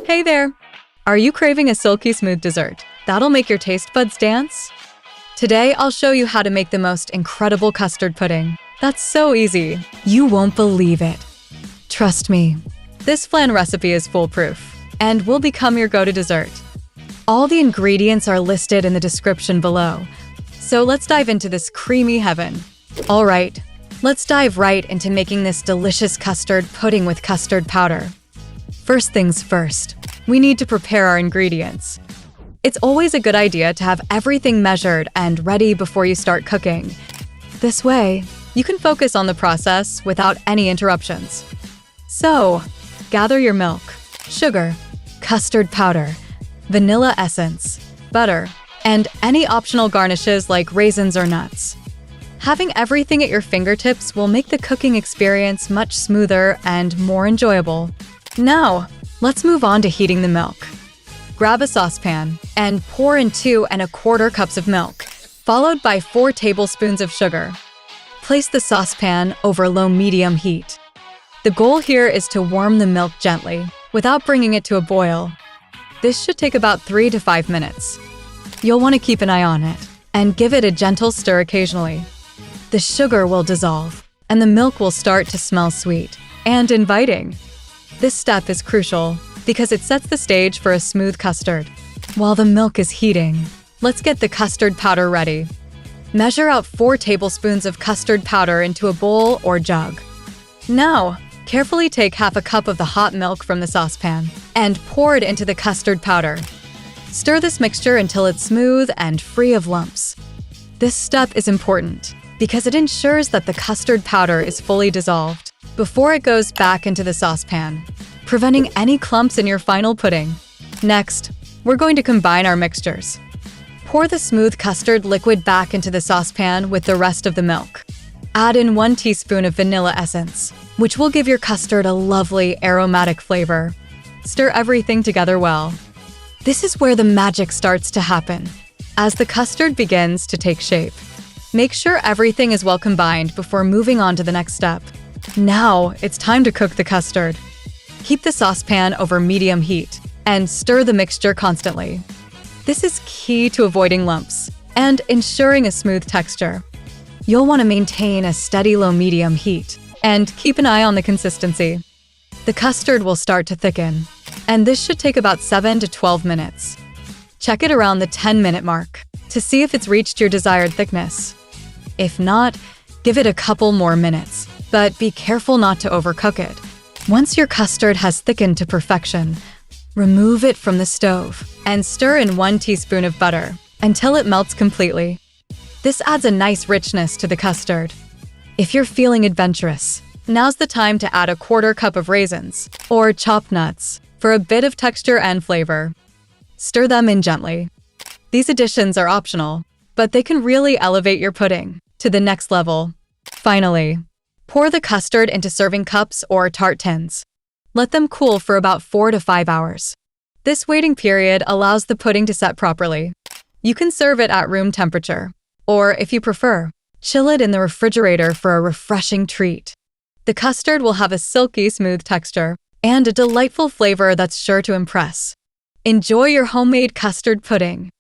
Hey there! Are you craving a silky smooth dessert that'll make your taste buds dance? Today, I'll show you how to make the most incredible custard pudding. That's so easy. You won't believe it. Trust me, this flan recipe is foolproof and will become your go-to dessert. All the ingredients are listed in the description below. So let's dive into this creamy heaven. All right, let's dive right into making this delicious custard pudding with custard powder. First things first, we need to prepare our ingredients. It's always a good idea to have everything measured and ready before you start cooking. This way, you can focus on the process without any interruptions. So, gather your milk, sugar, custard powder, vanilla essence, butter, and any optional garnishes like raisins or nuts. Having everything at your fingertips will make the cooking experience much smoother and more enjoyable. Now, let's move on to heating the milk. Grab a saucepan and pour in 2¼ cups of milk, followed by 4 tablespoons of sugar. Place the saucepan over low-medium heat. The goal here is to warm the milk gently, without bringing it to a boil. This should take about 3 to 5 minutes. You'll want to keep an eye on it, and give it a gentle stir occasionally. The sugar will dissolve, and the milk will start to smell sweet and inviting. This step is crucial because it sets the stage for a smooth custard. While the milk is heating, let's get the custard powder ready. Measure out 4 tablespoons of custard powder into a bowl or jug. Now, carefully take ½ cup of the hot milk from the saucepan and pour it into the custard powder. Stir this mixture until it's smooth and free of lumps. This step is important because it ensures that the custard powder is fully dissolved before it goes back into the saucepan, preventing any clumps in your final pudding. Next, we're going to combine our mixtures. Pour the smooth custard liquid back into the saucepan with the rest of the milk. Add in 1 teaspoon of vanilla essence, which will give your custard a lovely aromatic flavor. Stir everything together well. This is where the magic starts to happen. As the custard begins to take shape, make sure everything is well combined before moving on to the next step. Now, it's time to cook the custard. Keep the saucepan over medium heat and stir the mixture constantly. This is key to avoiding lumps and ensuring a smooth texture. You'll want to maintain a steady low-medium heat and keep an eye on the consistency. The custard will start to thicken, and this should take about 7 to 12 minutes. Check it around the 10-minute mark to see if it's reached your desired thickness. If not, give it a couple more minutes, but be careful not to overcook it. Once your custard has thickened to perfection, remove it from the stove and stir in 1 teaspoon of butter until it melts completely. This adds a nice richness to the custard. If you're feeling adventurous, now's the time to add 1/4 cup of raisins or chopped nuts for a bit of texture and flavor. Stir them in gently. These additions are optional, but they can really elevate your pudding to the next level. Finally, pour the custard into serving cups or tart tins. Let them cool for about 4 to 5 hours. This waiting period allows the pudding to set properly. You can serve it at room temperature, or if you prefer, chill it in the refrigerator for a refreshing treat. The custard will have a silky smooth texture and a delightful flavor that's sure to impress. Enjoy your homemade custard pudding